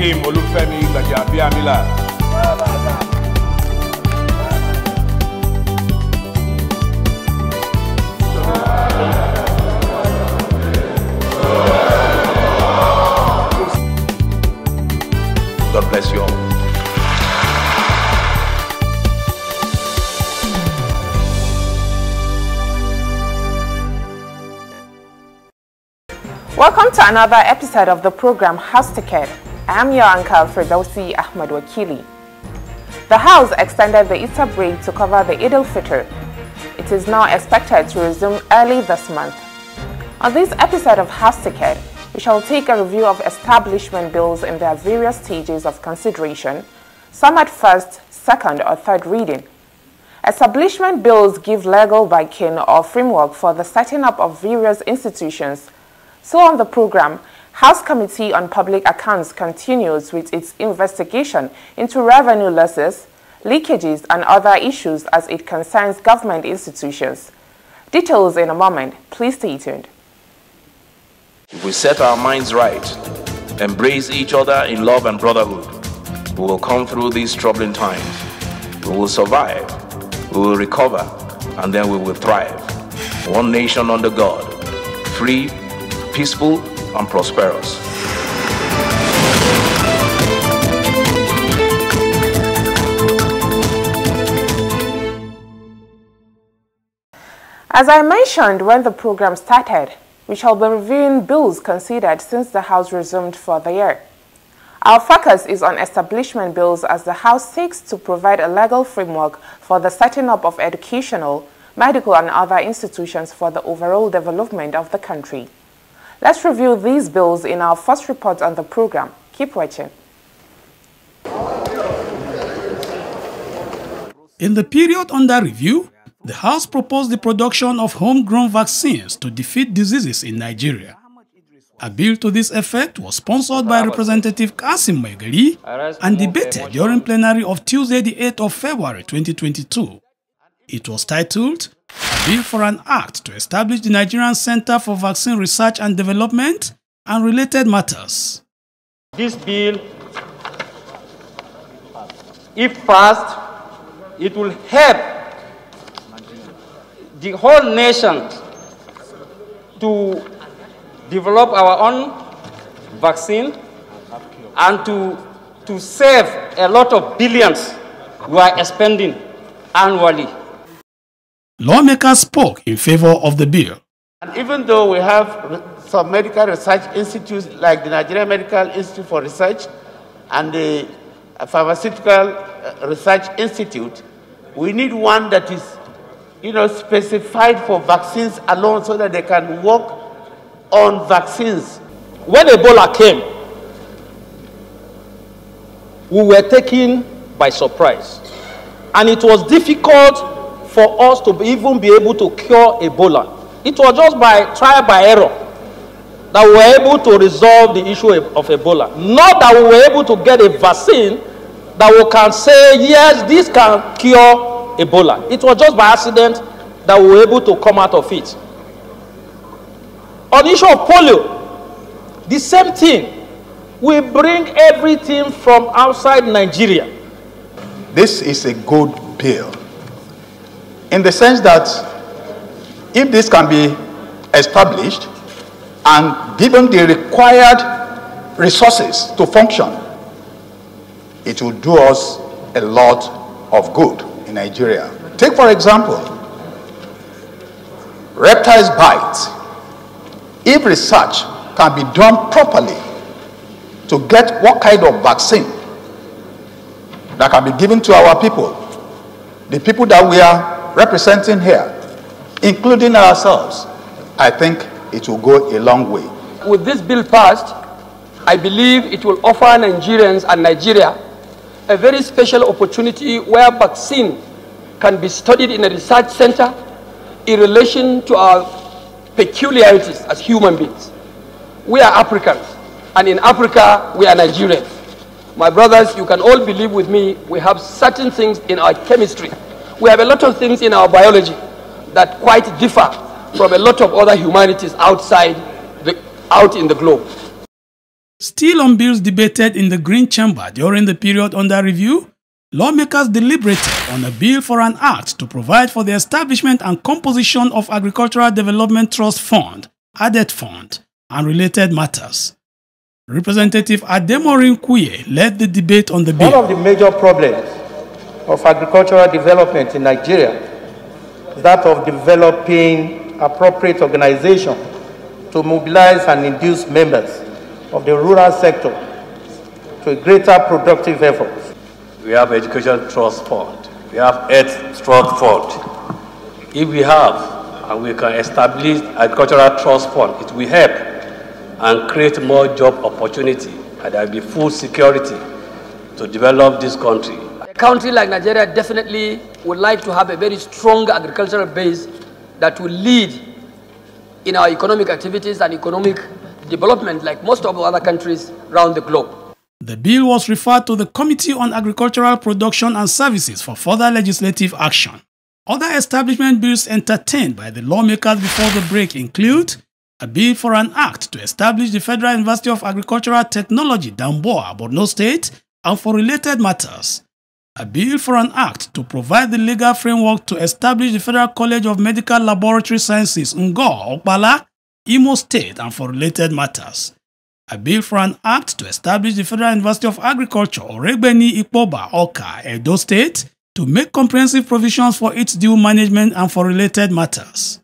Akeem Olufemi Gbajabiamila. God bless you all. Welcome to another episode of the program House Ticket. I am your uncle Firdausi Ahmad Wakili. The House extended the Easter break to cover the fitr. It is now expected to resume early this month. On this episode of House Ticket, we shall take a review of establishment bills in their various stages of consideration, some at first, second or third reading. Establishment bills give legal backing or framework for the setting up of various institutions. So on the program, House Committee on Public Accounts continues with its investigation into revenue losses, leakages and other issues as it concerns government institutions. Details in a moment. Please stay tuned. If we set our minds right, embrace each other in love and brotherhood, we will come through these troubling times. We will survive, we will recover, and then we will thrive. One nation under God, free, peaceful, and prosperous. As I mentioned when the program started, we shall be reviewing bills considered since the House resumed for the year. Our focus is on establishment bills as the House seeks to provide a legal framework for the setting up of educational, medical and other institutions for the overall development of the country. Let's review these bills in our first report on the program. Keep watching. In the period under review, the House proposed the production of homegrown vaccines to defeat diseases in Nigeria. A bill to this effect was sponsored by Representative Kasim Maigari and debated during plenary of Tuesday, the 8th of February 2022. It was titled, "A Bill for an Act to Establish the Nigerian Center for Vaccine Research and Development and Related Matters." This bill, if passed, it will help the whole nation to develop our own vaccine and to save a lot of billions we are spending annually. Lawmakers spoke in favor of the bill. And even though we have some medical research institutes like the Nigerian Medical Institute for Research and the Pharmaceutical Research Institute, we need one that is specified for vaccines alone so that they can work on vaccines. When Ebola came, we were taken by surprise. And it was difficult for us to even be able to cure Ebola. It was just by trial by error that we were able to resolve the issue of Ebola. Not that we were able to get a vaccine that we can say, yes, this can cure Ebola. It was just by accident that we were able to come out of it. On the issue of polio, the same thing. We bring everything from outside Nigeria. This is a good bill in the sense that if this can be established and given the required resources to function, it will do us a lot of good in Nigeria. Take, for example, reptiles bite. If research can be done properly to get what kind of vaccine that can be given to our people, the people that we are representing here, including ourselves, I think it will go a long way. With this bill passed, I believe it will offer Nigerians and Nigeria a very special opportunity where vaccine can be studied in a research center in relation to our peculiarities as human beings. We are Africans, and in Africa, we are Nigerians. My brothers, you can all believe with me, we have certain things in our chemistry. We have a lot of things in our biology that quite differ from a lot of other humanities out in the globe. Still on bills debated in the Green Chamber during the period under review, lawmakers deliberated on a bill for an act to provide for the establishment and composition of Agricultural Development Trust Fund, ADET Fund, and related matters. Representative Ademorin Kuye led the debate on the bill. One of the major problems of agricultural development in Nigeria is that of developing appropriate organization to mobilize and induce members of the rural sector to a greater productive effort. We have Education Trust Fund. We have Health Trust Fund. If we have and we can establish Agricultural Trust Fund, it will help and create more job opportunity, and there will be food security to develop this country. A country like Nigeria definitely would like to have a very strong agricultural base that will lead in our economic activities and economic development like most of other countries around the globe. The bill was referred to the Committee on Agricultural Production and Services for further legislative action. Other establishment bills entertained by the lawmakers before the break include a bill for an act to establish the Federal University of Agricultural Technology, Damboa, Borno State, and for related matters. A bill for an act to provide the legal framework to establish the Federal College of Medical Laboratory Sciences, Ngo, Okpala, Imo State, and for related matters. A bill for an act to establish the Federal University of Agriculture, Oregbeni Ikpoba, Oka, Edo State, to make comprehensive provisions for its due management and for related matters.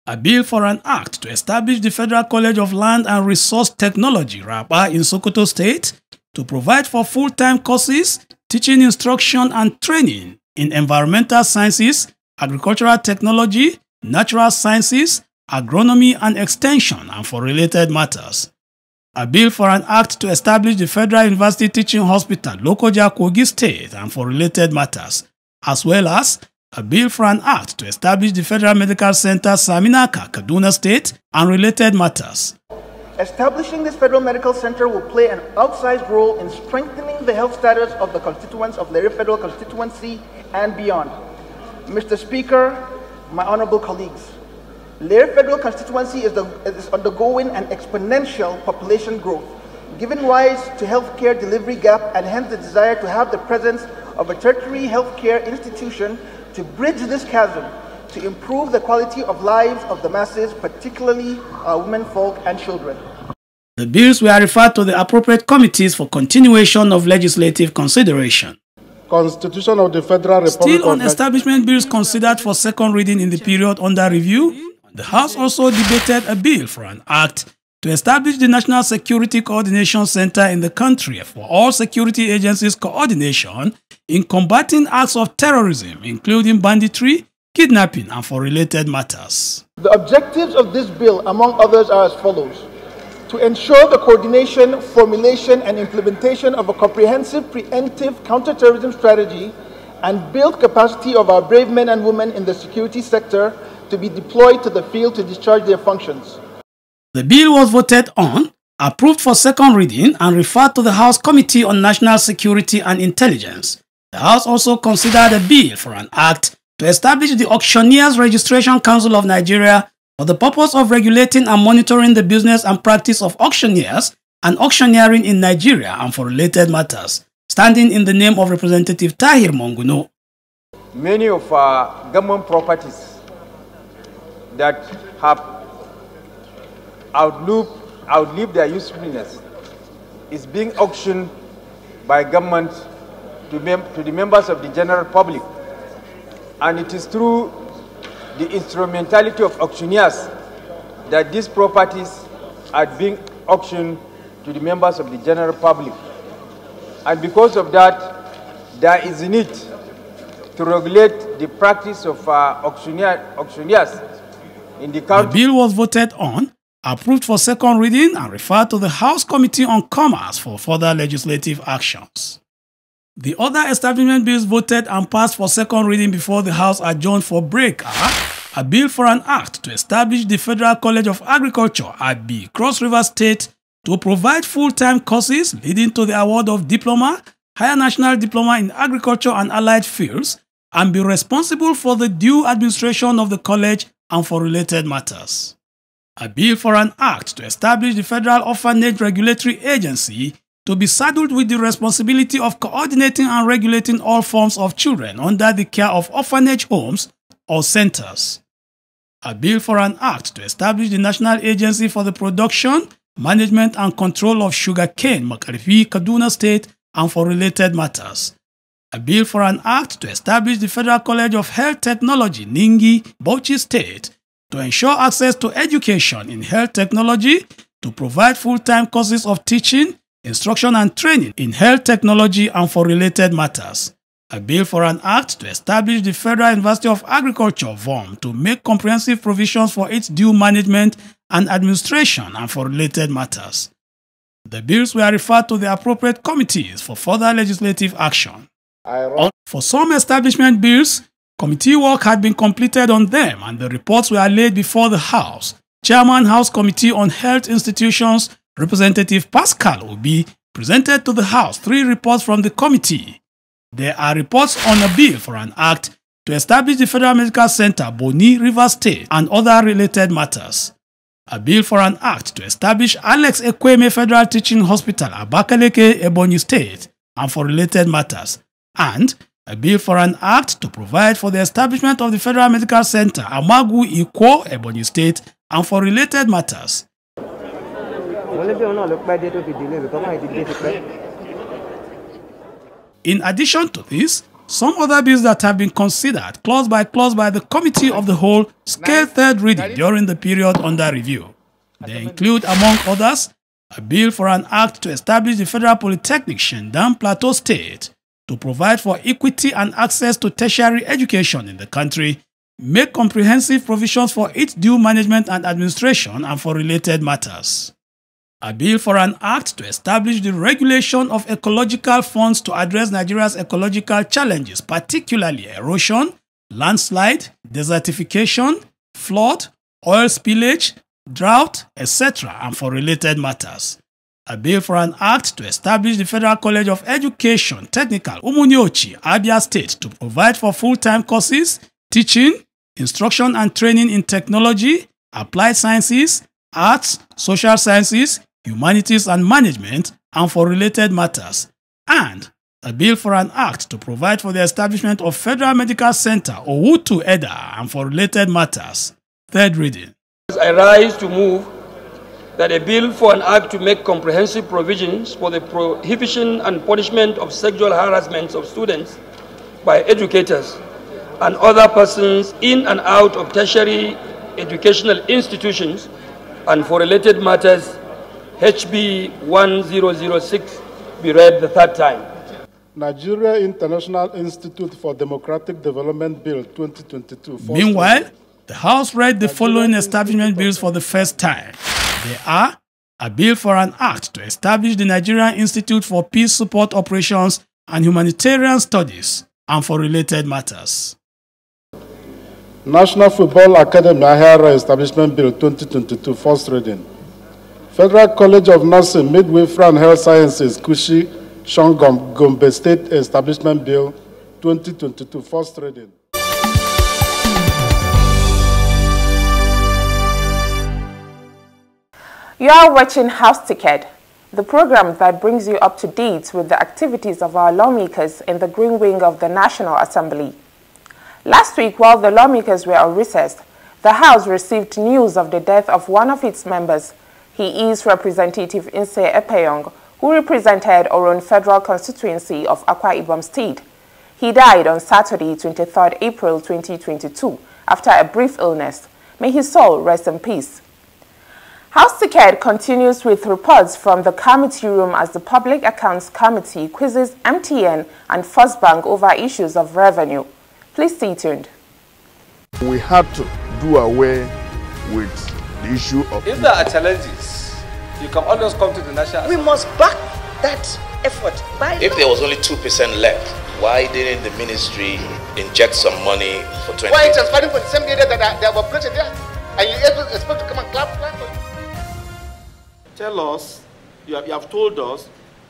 A bill for an act to establish the Federal College of Land and Resource Technology, Raba, in Sokoto State, to provide for full-time courses, teaching instruction and training in environmental sciences, agricultural technology, natural sciences, agronomy and extension, and for related matters. A bill for an act to establish the Federal University Teaching Hospital, Lokoja, Kogi State, and for related matters, as well as a bill for an act to establish the Federal Medical Center, Saminaka, Kaduna State, and related matters. Establishing this Federal Medical Center will play an outsized role in strengthening the health status of the constituents of Lere Federal Constituency and beyond. Mr. Speaker, my honorable colleagues, Lere Federal Constituency is undergoing an exponential population growth, giving rise to healthcare delivery gap and hence the desire to have the presence of a tertiary healthcare institution to bridge this chasm, to improve the quality of lives of the masses, particularly our women folk and children. The bills were referred to the appropriate committees for continuation of legislative consideration. Constitution of the Federal Republic. Still on establishment bills considered for second reading in the period under review, the House also debated a bill for an act to establish the National Security Coordination Center in the country for all security agencies' coordination in combating acts of terrorism, including banditry, kidnapping, and for related matters. The objectives of this bill, among others, are as follows: to ensure the coordination, formulation, and implementation of a comprehensive preemptive counterterrorism strategy and build capacity of our brave men and women in the security sector to be deployed to the field to discharge their functions. The bill was voted on, approved for second reading, and referred to the House Committee on National Security and Intelligence. The House also considered a bill for an act to establish the Auctioneers Registration Council of Nigeria for the purpose of regulating and monitoring the business and practice of auctioneers and auctioneering in Nigeria and for related matters, standing in the name of Representative Tahir Monguno. Many of our government properties that have outlived their usefulness is being auctioned by government to the members of the general public. And it is through the instrumentality of auctioneers that these properties are being auctioned to the members of the general public. And because of that, there is a need to regulate the practice of auctioneers in the country. The bill was voted on, approved for second reading, and referred to the House Committee on Commerce for further legislative actions. The other establishment bills voted and passed for second reading before the House adjourned for break are a bill for an act to establish the Federal College of Agriculture at Cross River State to provide full-time courses leading to the award of diploma, higher national diploma in agriculture and allied fields, and be responsible for the due administration of the college and for related matters. A bill for an act to establish the Federal Orphanage Regulatory Agency to be saddled with the responsibility of coordinating and regulating all forms of children under the care of orphanage homes or centers. A bill for an act to establish the National Agency for the Production, Management and Control of Sugarcane, Makarfi, Kaduna State, and for related matters. A bill for an act to establish the Federal College of Health Technology, Ningi, Bauchi State, to ensure access to education in health technology, to provide full-time courses of teaching, instruction and training in health technology and for related matters. A bill for an act to establish the Federal University of Agriculture, VOM, to make comprehensive provisions for its due management and administration and for related matters. The bills were referred to the appropriate committees for further legislative action. For some establishment bills, committee work had been completed on them and the reports were laid before the House. Chairman House Committee on Health Institutions, Representative Pascal Obi, presented to the House 3 reports from the committee. There are reports on a bill for an act to establish the Federal Medical Center, Boni, Rivers State, and other related matters. A bill for an act to establish Alex Ekweme Federal Teaching Hospital, Abakaleke, Ebonyi State, and for related matters. And a bill for an act to provide for the establishment of the Federal Medical Center, Amagu Ikwo, Ebonyi State, and for related matters. In addition to this, some other bills that have been considered clause by the Committee of the Whole scaled third reading during the period under review. They include, among others, a bill for an act to establish the Federal Polytechnic Shandam Plateau State, to provide for equity and access to tertiary education in the country, make comprehensive provisions for its due management and administration and for related matters. A bill for an act to establish the regulation of ecological funds to address Nigeria's ecological challenges, particularly erosion, landslide, desertification, flood, oil spillage, drought, etc., and for related matters. A bill for an act to establish the Federal College of Education, Technical, Umuniochi, Abia State, to provide for full-time courses, teaching, instruction and training in technology, applied sciences, arts, social sciences, humanities and management, and for related matters. And a bill for an act to provide for the establishment of Federal Medical Center, Owutu Eda, and for related matters. Third reading. I rise to move that a bill for an act to make comprehensive provisions for the prohibition and punishment of sexual harassment of students by educators and other persons in and out of tertiary educational institutions and for related matters, HB 1006, be read the third time. Nigeria International Institute for Democratic Development Bill 2022. Meanwhile, the House read the following establishment bills for the first time. They are a bill for an act to establish the Nigerian Institute for Peace Support Operations and Humanitarian Studies and for related matters. National Football Academy Ahara Establishment Bill 2022, first reading. Federal College of Nursing, Midwifery and Health Sciences, Kushi, Shongom, Gombe State Establishment Bill 2022, first reading. You are watching House Ticket, the program that brings you up to date with the activities of our lawmakers in the Green Wing of the National Assembly. Last week, while the lawmakers were on recess, the House received news of the death of one of its members. He is Representative Inse Epeyong, who represented Oron Federal Constituency of Akwa Ibom State. He died on Saturday, 23rd April 2022, after a brief illness. May his soul rest in peace. House Ticket continues with reports from the committee room as the Public Accounts Committee quizzes MTN and First Bank over issues of revenue. Please stay tuned. We have to do away with the issue of... If there are challenges, you can always come to the National Assembly. We must back that effort. If there was only 2% left, why didn't the ministry inject some money for 20? Why transferring for the same area that they were planted there? And you expect to come and clap? Tell us, you have told us,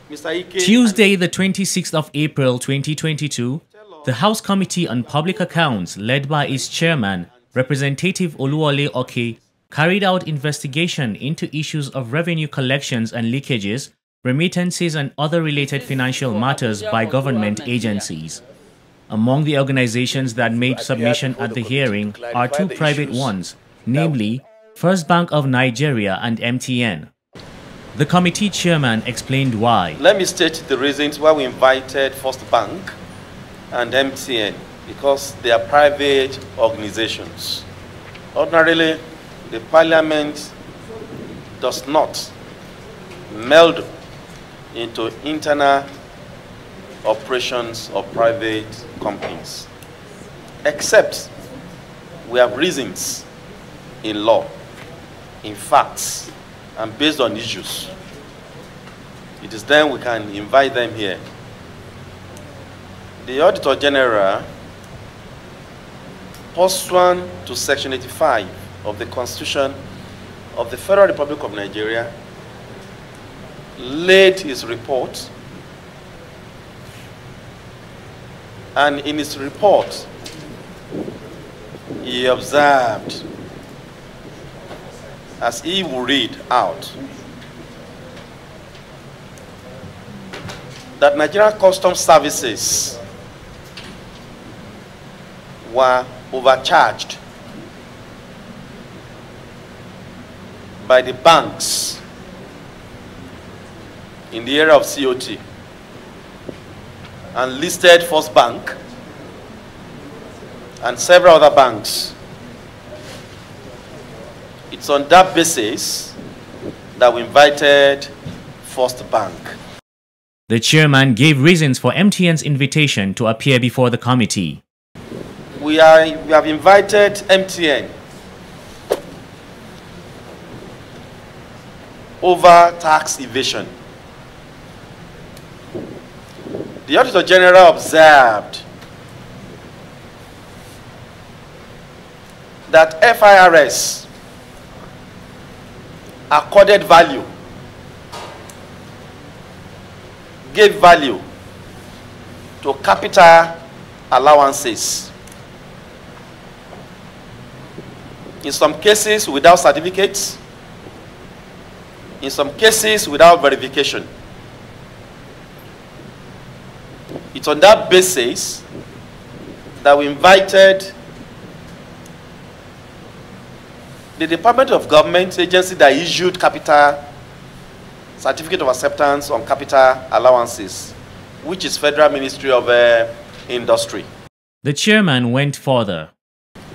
Mr. Ike... Tuesday, the 26th of April 2022, the House Committee on Public Accounts, led by its chairman, Representative Oluwole Oke, carried out investigation into issues of revenue collections and leakages, remittances and other related financial matters by government agencies. Among the organizations that made submission at the hearing are two private ones, namely First Bank of Nigeria and MTN. The committee chairman explained why. Let me state the reasons why we invited First Bank and MTN, because they are private organizations. Ordinarily, the parliament does not meld into internal operations of private companies, except we have reasons in law, in facts, and based on issues. It is then we can invite them here. The Auditor General, pursuant to Section 85 of the Constitution of the Federal Republic of Nigeria, laid his report, and in his report he observed, as he will read out, that Nigerian Customs Services were overcharged by the banks in the area of COT, and listed First Bank and several other banks. It's on that basis that we invited First Bank. The chairman gave reasons for MTN's invitation to appear before the committee. We have invited MTN over tax evasion. The Auditor General observed that FIRS accorded value, gave value to capital allowances, in some cases without certificates, in some cases without verification. It's on that basis that we invited the Department of Government agency that issued capital certificate of acceptance on capital allowances, which is Federal Ministry of Industry. The chairman went further.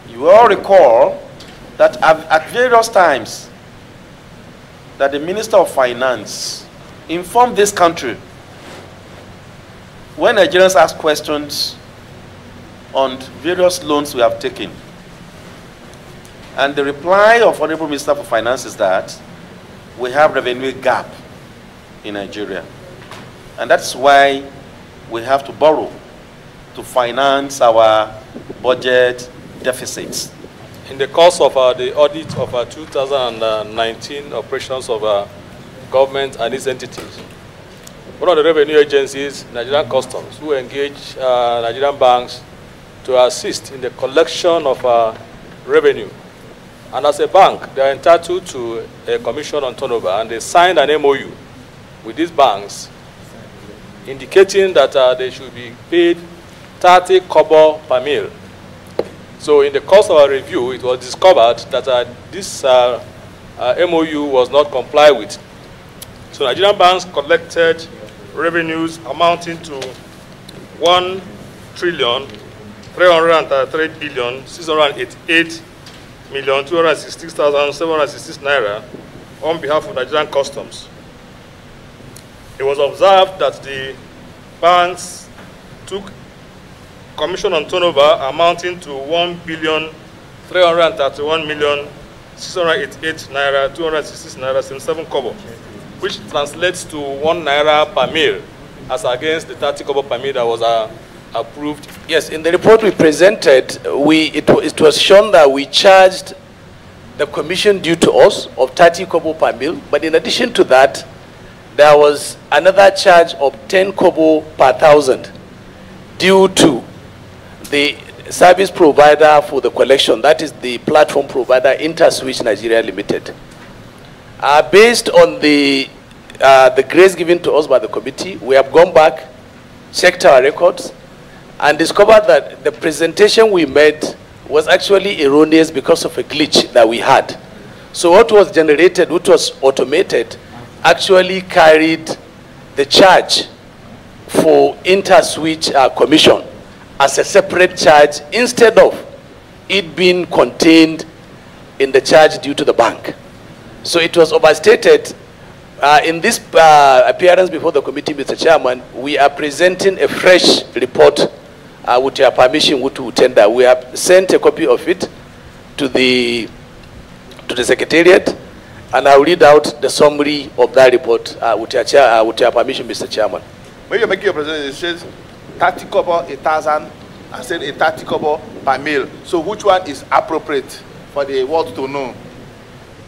You all recall that at various times that the Minister of Finance informed this country when Nigerians ask questions on various loans we have taken. And the reply of Honorable Minister for Finance is that we have revenue gap in Nigeria. And that's why we have to borrow to finance our budget deficits. In the course of the audit of 2019 operations of government and its entities, one of the revenue agencies, Nigerian Customs, who engage Nigerian banks to assist in the collection of revenue. And as a bank, they are entitled to a commission on turnover, and they signed an MOU with these banks indicating that they should be paid 30 kobo per mil. So in the course of our review, it was discovered that this MOU was not complied with. So Nigerian banks collected revenues amounting to 1,333,688,266,766 naira on behalf of Nigerian Customs. It was observed that the banks took commission on turnover amounting to 1,331,688 naira, 266 naira, 77 kobo, which translates to 1 naira per mil, as against the 30 kobo per mil that was approved. Yes, in the report we presented, it was shown that we charged the commission due to us of 30 kobo per mil, but in addition to that, there was another charge of 10 kobo per thousand due to the service provider for the collection, that is the platform provider, InterSwitch Nigeria Limited. Based on the grace given to us by the committee, we have gone back, checked our records, and discovered that the presentation we made was actually erroneous because of a glitch that we had. So what was generated, what was automated, actually carried the charge for InterSwitch commission as a separate charge instead of it being contained in the charge due to the bank. So it was overstated. In this appearance before the committee, Mr. Chairman, we are presenting a fresh report with your permission to tender. We have sent a copy of it to the Secretariat, and I'll read out the summary of that report with your permission, Mr. Chairman. When you make your presentation, it says 30 kobo, 1,000, and said a 30 kobo per meal. So which one is appropriate for the world to know?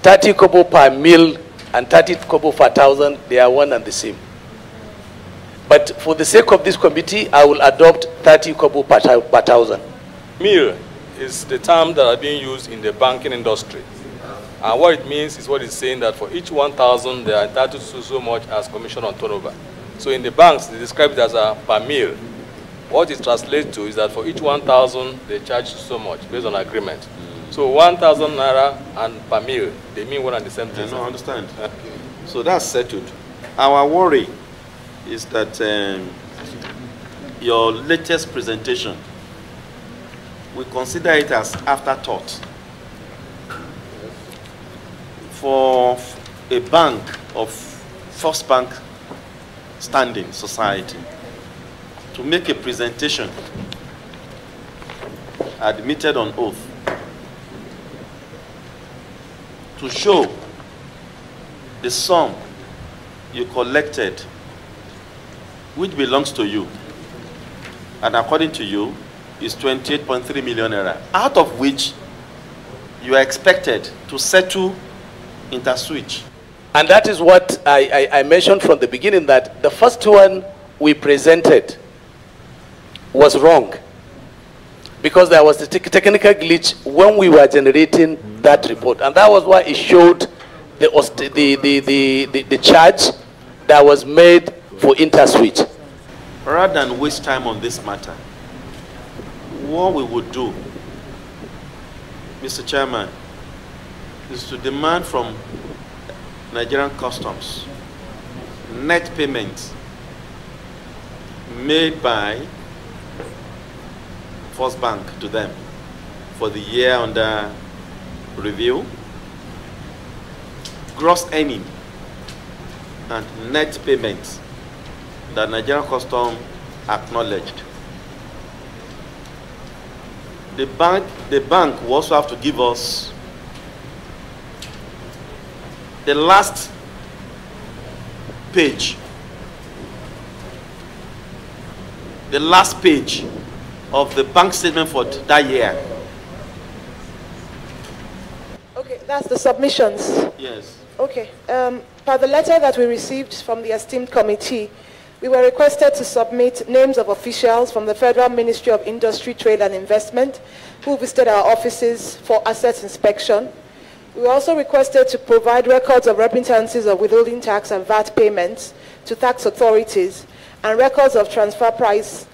30 kobo per meal and 30 kobo per 1,000, they are one and the same. But for the sake of this committee, I will adopt 30 kobo per 1,000. Meal is the term that are being used in the banking industry. And what it means is what it's saying that for each 1,000, they are entitled to so much as commission on turnover. So in the banks, they describe it as a per meal. What it translates to is that for each 1,000, they charge so much based on agreement. So 1,000 naira and per meal, they mean one and the same thing. I understand. So that's settled. Our worry is that your latest presentation, we consider it as afterthought. For a bank of First Bank standing society to make a presentation admitted on oath to show the sum you collected which belongs to you and according to you is 28.3 million naira, out of which you are expected to settle InterSwitch. And that is what I mentioned from the beginning, that the first one we presented was wrong because there was a technical glitch when we were generating that report, and that was why it showed the charge that was made for InterSwitch. Rather than waste time on this matter, what we would do, Mr. Chairman, is to demand from Nigerian Customs net payments made by First Bank to them for the year under review, gross earning and net payments that Nigerian Customs acknowledged. The bank will also have to give us the last page of the bank statement for that year. Okay, that's the submissions. Yes. Okay. Per the letter that we received from the esteemed committee, we were requested to submit names of officials from the Federal Ministry of Industry, Trade and Investment who visited our offices for asset inspection. We were also requested to provide records of remittances of withholding tax and VAT payments to tax authorities and records of transfer price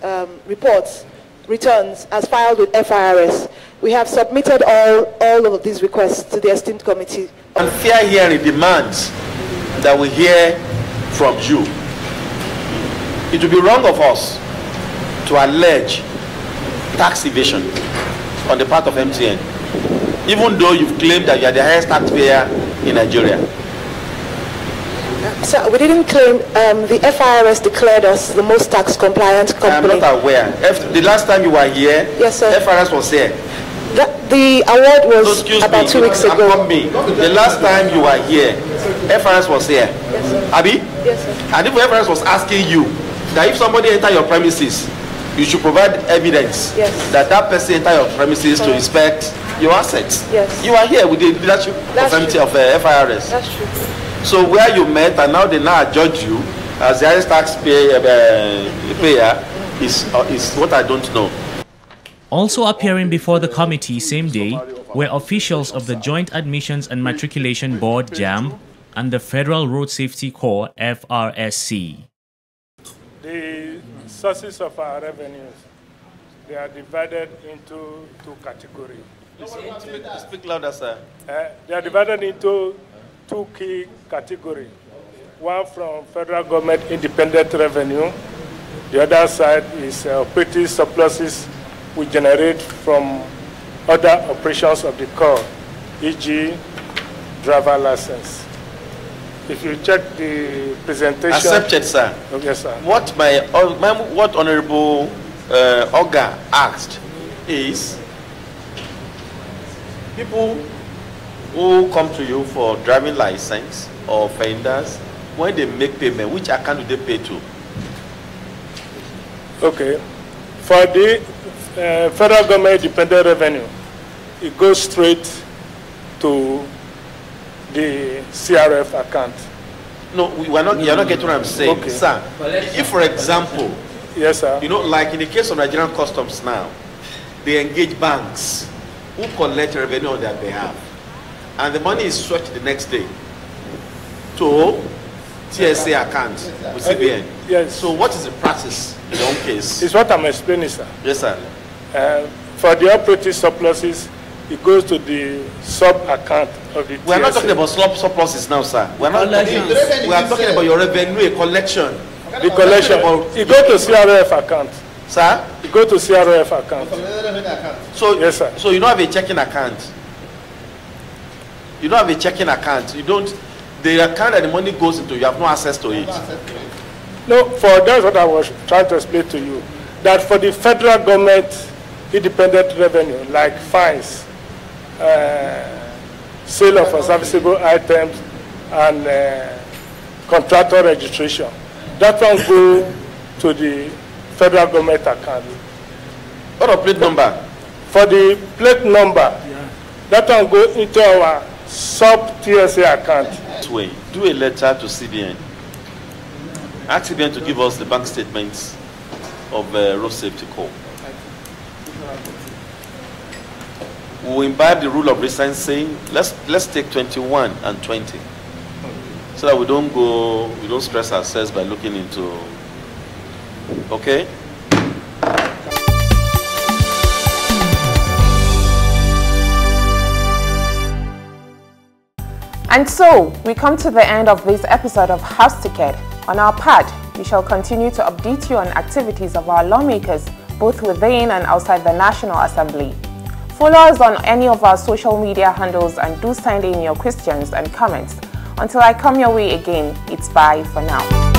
returns as filed with FIRS. We have submitted all of these requests to the esteemed committee. Unfair hearing demands that we hear from you. It would be wrong of us to allege tax evasion on the part of MTN, even though you've claimed that you are the highest taxpayer in Nigeria. So we didn't claim, the FIRS declared us the most tax compliant company. I am not aware. The last time you were here, yes, sir, FIRS was here. The award was about 2 weeks ago. The last time you were here, FIRS was here. Yes, sir. Abi? Yes, sir. And if FIRS was asking you that if somebody enter your premises, you should provide evidence that that person enter your premises to inspect your assets. Yes. You are here with the leadership of FIRS. That's true. So where you met and now they now judge you as the highest tax payer is what I don't know. Also appearing before the committee same day were officials of the Joint Admissions and Matriculation Board (JAM) and the Federal Road Safety Corps (FRSC). The sources of our revenues, they are divided into two categories. Speak louder, sir. They are divided into two key categories. One from federal government independent revenue. The other side is operating surpluses we generate from other operations of the Corps, e.g. driver license. If you check the presentation... Accepted, sir. Okay, sir. What Honorable Oga asked is, people who come to you for driving license or offenders, when they make payment, which account do they pay to? Okay. For the federal government dependent revenue, it goes straight to the CRF account. No, you're not getting what I'm saying, okay. Sir. If, for example, yes, sir. You know, like in the case of Nigerian Customs now, they engage banks who collect revenue on their behalf, and the money is swept the next day to TSA account with CBN. Yes. So what is the practice in your own case? It's what I'm explaining, sir. Yes, sir. For the operating surpluses, it goes to the sub-account of the TSA. We are not talking about surpluses now, sir. We are talking about your revenue, collection. The collection, it goes to CRF account. Sir? It goes to CRF account. So, yes, sir. So you don't have a checking account? You don't have a checking account? You don't... The account that the money goes into, you have no access to it? No, that's what I was trying to explain to you. That for the federal government independent revenue, like fines, sale of unserviceable items, and contractor registration, that one go to the federal government account. What a plate number? For the plate number, that one go into our sub-TSA account. Way, do a letter to CBN. Ask CBN to give us the bank statements of Road Safety Corps. We will imbibe the rule of recent saying, let's take 21 and 20, so that we don't stress ourselves by looking into. Okay. And so, we come to the end of this episode of House Ticket. On our part, we shall continue to update you on activities of our lawmakers, both within and outside the National Assembly. Follow us on any of our social media handles and do send in your questions and comments. Until I come your way again, it's bye for now.